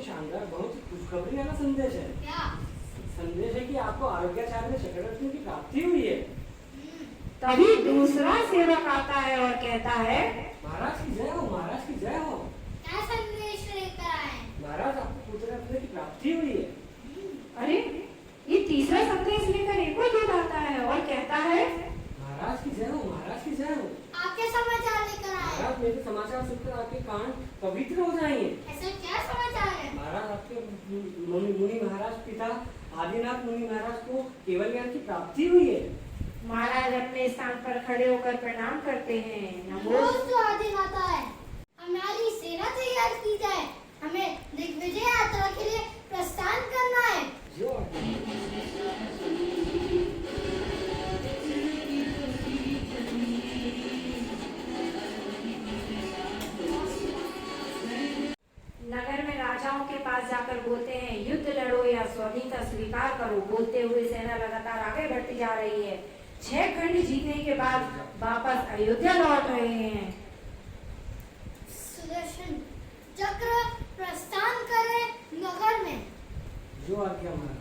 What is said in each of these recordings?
शानदार, बहुत खुशखबरी वाला संदेश है। क्या? संदेश है कि आपको आरोग्याचार्य में चक्ररत्न की प्राप्ति हुई है। तभी दूसरा सेवक आता है और कहता है, महाराज की जय हो, महाराज की जय हो। क्या संदेश लेकर आए? महाराज, आपको पुत्र रत्न की प्राप्ति हुई है। अरे ये तीसरा संदेश लेकर एक और दूत आता है और कहता है, महाराज की जय हो, महाराज की जय हो। आपके समाचार लेकर आए? महाराज, मेरे समाचार सुनकर आपके कान पवित्र हो जाएंगे। ऐसा क्या समाचार है? महाराज, आपके मुनि महाराज पिता आदिनाथ मुनि महाराज को केवल ज्ञान की प्राप्ति हुई है। महाराज अपने स्थान पर खड़े होकर प्रणाम करते हैं। नमो। रोज तो आदिन आता है। हमारी सेना तैयार की जाए, हमें दिग्विजय यात्रा के लिए प्रस्थान करना है। जो नगर में राजाओं के पास जाकर बोलते हैं, युद्ध लड़ो या स्वाधीनता स्वीकार करो। बोलते हुए सेना लगातार आगे बढ़ती जा रही है। 6 खंड जीतने के बाद वापस अयोध्या लौट रहे हैं। सुदर्शन चक्र प्रस्थान करे नगर में। जो आज्ञा महाराज।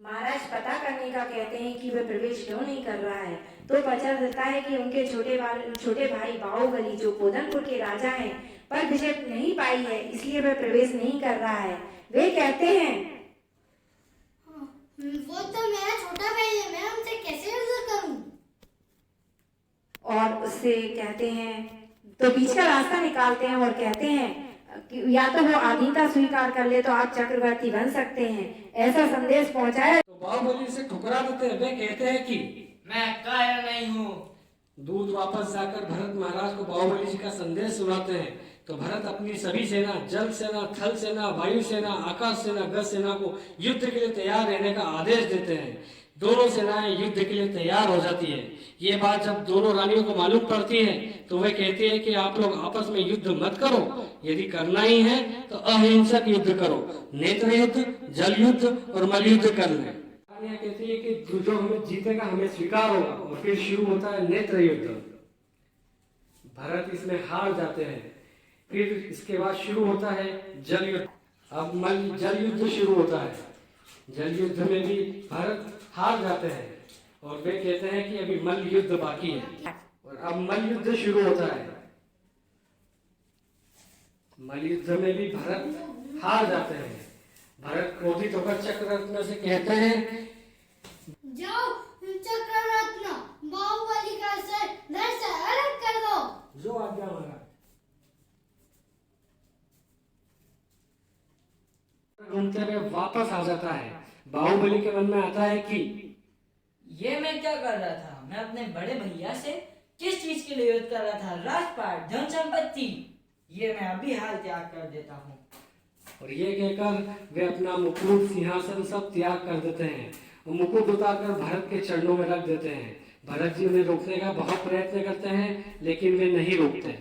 महाराज पता करने का कहते हैं कि वह प्रवेश क्यों नहीं कर रहा है, तो पता चलता है कि उनके छोटे भाई बाहुबली, जो कोदनपुर के राजा हैं, पर विजय नहीं पाई है, इसलिए वह प्रवेश नहीं कर रहा है। वे कहते हैं, वो तो मेरा छोटा भाई है, मैं उनसे कैसे युद्ध करूं? और उससे कहते हैं, तो बीच का रास्ता निकालते हैं और कहते हैं कि या तो वो आधीनता स्वीकार कर ले तो आप चक्रवर्ती बन सकते हैं। ऐसा संदेश पहुंचाया तो बाहुबली से ठुकरा देते हैं। वे कहते हैं कि मैं कायर नहीं हूँ। दूत वापस जाकर भरत महाराज को बाहुबली जी का संदेश सुनाते हैं। तो भरत अपनी सभी सेना, जल सेना, थल सेना, वायु सेना, आकाश सेना, गज सेना को युद्ध के लिए तैयार रहने का आदेश देते हैं। दोनों सेनाएं युद्ध के लिए तैयार हो जाती है। ये बात जब दोनों रानियों को मालूम पड़ती है तो वे कहती है कि आप लोग आपस में युद्ध मत करो, यदि करना ही है तो अहिंसक युद्ध करो। नेत्र युद्ध, जल युद्ध और मल युद्ध कर लें। रानियां कहती है कि जो हमें जीतेगा हमें स्वीकार होगा। और फिर शुरू होता है नेत्र युद्ध। भरत इसमें हार जाते हैं। फिर इसके बाद शुरू होता है जल युद्ध। अब जल युद्ध शुरू होता है। जल युद्ध में भी भरत हार जाते हैं और वे कहते हैं कि अभी मल्ल युद्ध बाकी है। और अब मल्ल युद्ध शुरू होता है। मल्ल युद्ध में भी भरत हार जाते हैं। भरत क्रोधित होकर चक्ररत्न से कहते हैं, जाओ चक्ररत्न, बाहुबली का सर धड़ से अलग कर दो। जो आज्ञा महाराज। घूमते हुए वापस आ जाता है। बाहुबली के मन में आता है कि ये मैं क्या कर रहा था? मैं अपने बड़े भैया से किस चीज के लिए युद्ध कर रहा था? राजपाट, धन संपत्ति, ये मैं अभी हाल त्याग कर देता हूँ। और ये कहकर वे अपना मुकुट, सिंहासन सब त्याग कर देते हैं और मुकुट उतारकर भरत के चरणों में रख देते हैं। भरत जी उन्हें रोकने का बहुत प्रयत्न करते हैं लेकिन वे नहीं रोकते।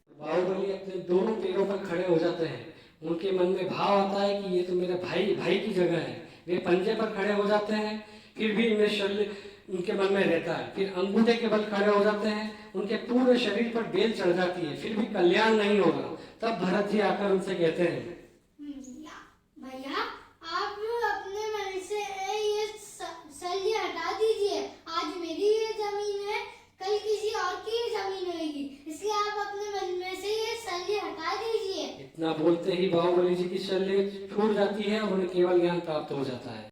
बाहुबली अपने दोनों पैरों पर खड़े हो जाते हैं। उनके मन में भाव आता है कि ये तो मेरे भाई की जगह है। वे पंजे पर खड़े हो जाते हैं, फिर भी इनमें शल्य उनके मन में रहता है। फिर अंगूठे के बल खड़े हो जाते हैं। उनके पूरे शरीर पर बेल चढ़ जाती है, फिर भी कल्याण नहीं होगा। तब भरत जी आकर उनसे कहते हैं, भैया आप अपने मन से ये शल्य हटा दीजिए। आज मेरी ये जमीन है, कल किसी और की जमीन होगी, इसलिए आप अपने मन में से ये शल्य हटा दीजिए। इतना बोलते ही बाहुबली जी की शल्य छूट जाती है और उन्हें केवल ज्ञान प्राप्त हो जाता है।